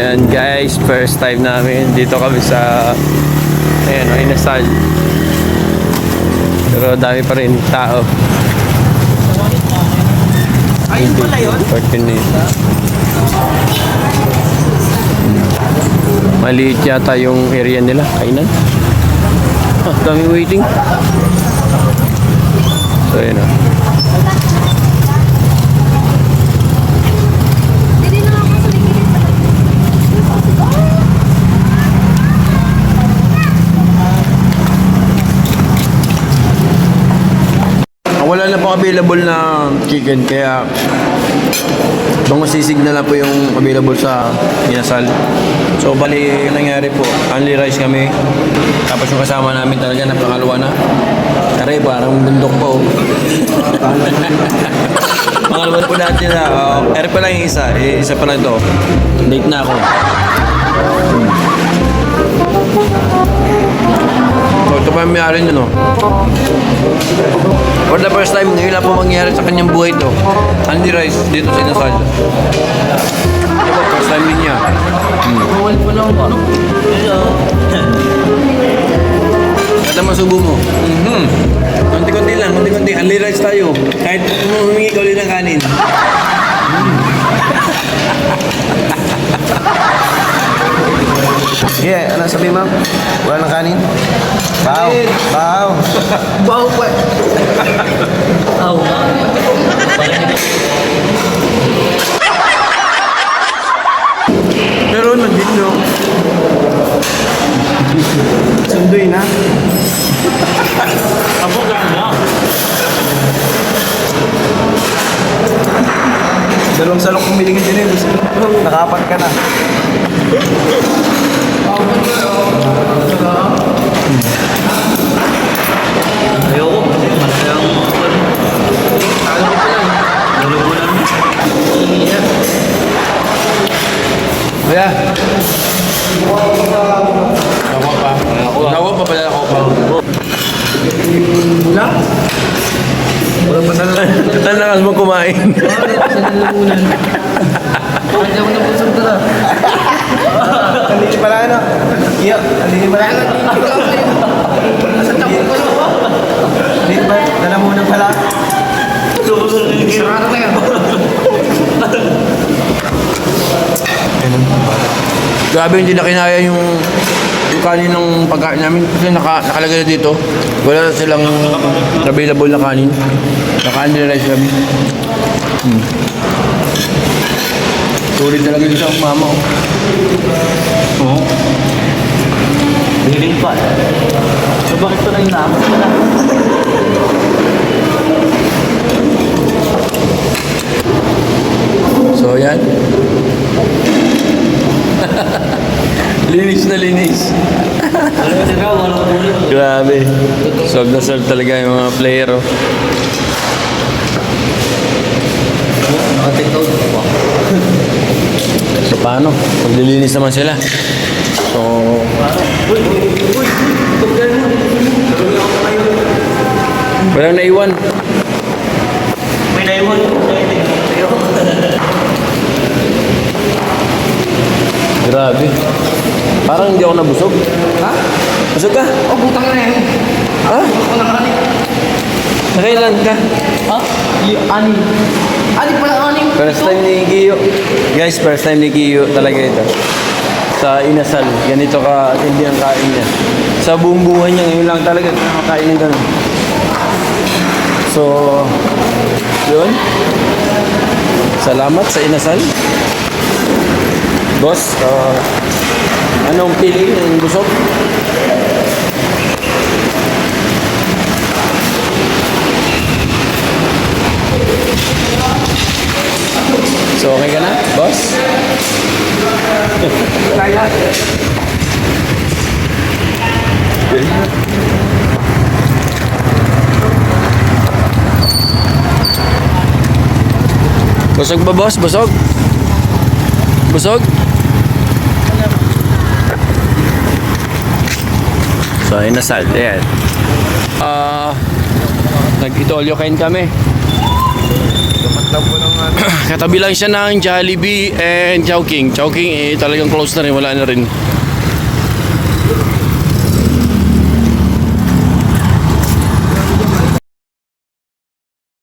Yan guys, first time namin dito kami sa Inasal. Pero dami pa rin tao. Ayun pala yun? Maliit yata yung area nila, kainan. Dami waiting. So yun o. Wala na po available na chicken, kaya sisig na lang po yung available sa Inasal. So bali yung nangyari po, only rice kami. Tapos yung kasama namin talaga napakalawa na. Tari, parang bundok po. Pangalawa po natin na, pa lang yung isa. Isa pa lang ito. Late na ako. So ito pa yung mayari nyo, no? For the first time, ngayon lang po mangyari sa kanyang buhay ito. Only rice dito sa Inasal. Ito po, first time din niya. Bawal po lang ako. Hello. Kata masubo mo. Konti-konti lang, konti-konti. Only rice tayo. Kahit humingi ka ulit ng kanin. Yeah, ano sabi ma'am? Wala ng kanin? Bahaw. Bahaw. Bawo pa. Aw. Pero nandito, no? Sundoy na. Abo ka na. Dalawang salok kong biligin din eh. Nakapat ka na. Ayoko. Malayang. Kala ko pala. Nalubo lang. Kuya. Nawa pa. Nawa pa pala ako pa. Wala? Walang pasalan. Ang lakas mo kumain. Hindi ako nabusog na. Halili pala ano? Iyo, halili pala ano? Nasa tapos ko na. Halili ba? Dala muna pala. Sarado na yan. Grabe, hindi na kinaya yung kanin ng pagkain namin kasi nakalagay na dito. Wala na silang available na kanin. Naka-only rice kami. Sulit talaga dito ang mama ko. Oo. Biling pa. So bakit pa na inaamot mo na? So yan. Linis na linis. Alam mo na walang ulit. Grabe. Solve na solve talaga yung mga player. Oh. Nakatikaw. So paano? Paglilinis naman sila. So, walang naiwan. May naiwan. Grabe. Parang hindi ako nabusog. Ha? Busog ka? Oh, butang na yan. Ha? Ako nakalit. Nakailan ka? Ha? Ani. Ani pala, ani. First time ni Kiyo. Guys, first time ni Kiyo talaga ito. Sa Inasal. Ganito ka hindi ang kain niya. Sa buong buhay niya, ngayon lang talaga nakakain ng ganun. So, yun. Salamat sa Inasal. Boss, anong feeling ng busog? So, okay ka na, boss? Kaya. Busog ba, boss? Busog? Busog? So, Inasal. Ayan. Nag-itolyo kain kami. lang po ng Katabi lang siya ng Jollibee and Chowking. Chowking talagang close na rin, wala na rin.